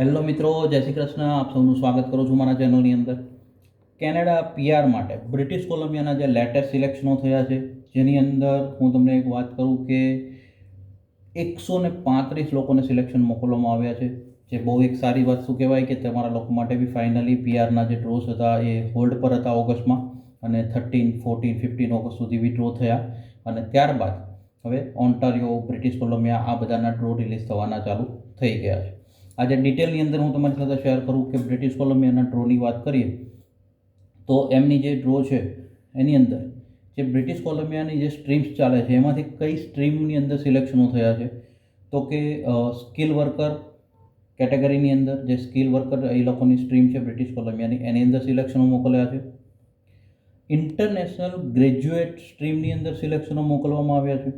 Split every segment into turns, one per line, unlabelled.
Hello મિત્રો, જય શ્રી કૃષ્ણ. આપ સૌનું સ્વાગત કરું છું મારા ચેનલની અંદર. કેનેડા પીઆર માટે બ્રિટિશ કોલંબિયાના જે લેટેસ્ટ સિલેક્શનો થયા છે, જેની અંદર હું તમને એક વાત કરું કે 135 લોકોને સિલેક્શન મોકલવામાં આવ્યા છે, જે બહુ એક સારી વાત શું કહેવાય કે તમારા લોકો માટે બી ફાઇનલી પીઆરના જે ડ્રોસ હતા એ હોલ્ડ પર હતા ઓગસ્ટમાં, અને 13, 14, 15 ઓગસ્ટ સુધી બી ડ્રો થયા. અને ત્યારબાદ હવે ઓન્ટારિયો, બ્રિટિશ કોલંબિયા આ બધાના ડ્રો રિલીઝ થવાના ચાલુ થઈ ગયા છે. આજે ડિટેલની અંદર હું તમારી સાથે શેર કરું કે બ્રિટિશ કોલંબિયાના ડ્રોની વાત કરીએ તો એમની જે ડ્રો છે એની અંદર જે બ્રિટિશ કોલંબિયાની જે સ્ટ્રીમ્સ ચાલે છે એમાંથી કઈ સ્ટ્રીમની અંદર સિલેક્શનો થયા છે, તો કે સ્કિલ વર્કર કેટેગરીની અંદર જે સ્કિલ વર્કર એ લોકોની સ્ટ્રીમ છે બ્રિટિશ કોલંબિયાની, એની અંદર સિલેક્શનો મોકલ્યા છે. ઇન્ટરનેશનલ ગ્રેજ્યુએટ સ્ટ્રીમની અંદર સિલેક્શનો મોકલવામાં આવ્યા છે.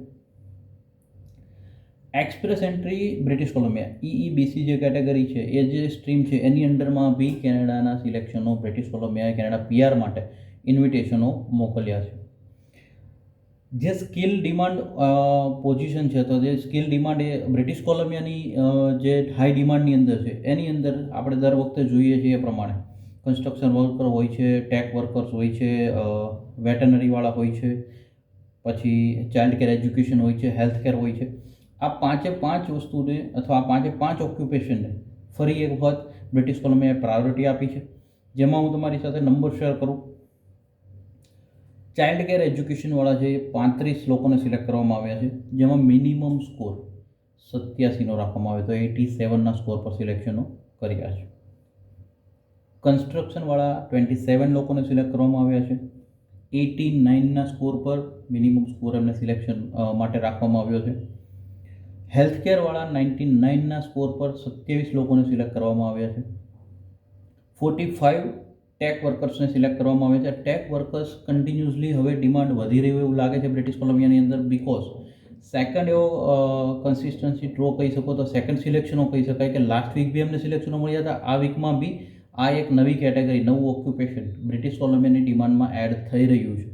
Express entry British Columbia EEBC જે કેટેગરી છે એ જે સ્ટ્રીમ છે એની અંડરમાં બી કેનેડાના સિલેક્શનો બ્રિટિશ કોલંબિયાએ કેનેડા પીઆર માટે ઇન્વિટેશનો મોકલ્યા છે. જે સ્કિલ ડિમાન્ડ પોઝિશન છે, તો જે સ્કિલ ડિમાન્ડ એ બ્રિટિશ કોલંબિયાની જે હાઈ ડિમાન્ડની અંદર છે એની અંદર આપણે દર વખતે જોઈએ છીએ એ પ્રમાણે કન્સ્ટ્રક્શન વર્કર હોય છે, ટેક વર્કર્સ હોય છે, વેટનરીવાળા હોય છે, પછી ચાઇલ્ડ કેર એજ્યુકેશન હોય છે, હેલ્થ કેર હોય છે. આ પાંચે પાંચ વસ્તુને અથવા આ પાંચે પાંચ ઓક્યુપેશનને ફરી એક વખત બ્રિટિશ કોલંબિયાએ પ્રાયોરિટી આપી છે, જેમાં હું તમારી સાથે નંબર શેર કરું. ચાઇલ્ડ કેર એજ્યુકેશનવાળા છે 35 લોકોને સિલેક્ટ કરવામાં આવ્યા છે, જેમાં મિનિમમ સ્કોર 87નો રાખવામાં આવ્યો, તો 87ના સ્કોર પર સિલેક્શનો કર્યા છે. કન્સ્ટ્રક્શનવાળા 27 લોકોને સિલેક્ટ કરવામાં આવ્યા છે. 89ના સ્કોર પર મિનિમમ સ્કોર એમને સિલેક્શન માટે રાખવામાં આવ્યો છે. હેલ્થકેરવાળા 99ના સ્કોર પર 27 લોકોને સિલેક્ટ કરવામાં આવ્યા છે. 45 ટેક વર્કર્સને સિલેક્ટ કરવામાં આવ્યા છે. ટેક વર્કર્સ કન્ટિન્યુઅસલી હવે ડિમાન્ડ વધી રહ્યું એવું લાગે છે બ્રિટિશ કોલંબિયાની અંદર, બિકોઝ સેકન્ડ એવો કન્સિસ્ટન્સી ડ્રો કહી શકો તો સેકન્ડ સિલેક્શનો કહી શકાય કે લાસ્ટ વીક બી એમને સિલેક્શનો મળ્યા હતા. આ વીકમાં બી આ એક નવી કેટેગરી, નવું ઓક્યુપેશન બ્રિટિશ કોલંબિયાની ડિમાન્ડમાં એડ થઈ રહ્યું છે.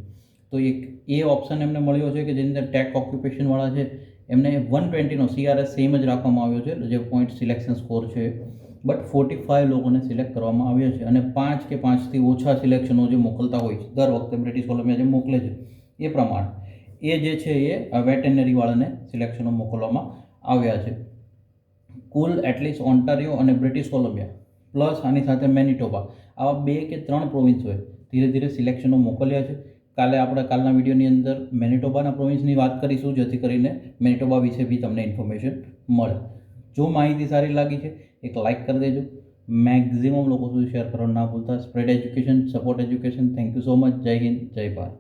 તો એક એ ઓપ્શન એમને મળ્યો છે કે જેની અંદર ટેક ઓક્યુપેશનવાળા છે એમને 120નો CRS સેમ જ રાખવામાં આવ્યો છે, જે પોઈન્ટ સિલેક્શન સ્કોર છે, બટ 45 લોકોને સિલેક્ટ કરવામાં આવ્યા છે. અને 5 કે 5થી ઓછા સિલેક્શનો જે મોકલતા હોય છે દર વખતે બ્રિટિશ કોલંબિયા જે મોકલે છે એ પ્રમાણે એ જે છે એ વેટેનરીવાળાને સિલેક્શનો મોકલવામાં આવ્યા છે. કુલ એટલીસ્ટ ઓન્ટારિયો અને બ્રિટિશ કોલંબિયા પ્લસ આની સાથે મેનિટોબા, આવા 2 કે 3 પ્રોવિન્સોએ ધીરે ધીરે સિલેક્શનો મોકલ્યા છે. આપણે કાલના વિડીયોની અંદર મેનિટોબાના પ્રોવિન્સની વાત કરીશું, જેથી કરીને મેનિટોબા વિશે બી તમને ઇન્ફોર્મેશન મળે. જો માહિતી સારી લાગી છે એક લાઇક કરી દેજો, મેક્ઝિમમ લોકો સુધી શેર કરવાનું ના ભૂલતા. Spread education, support education. Thank you so much. જય હિન્દ, જય ભારત.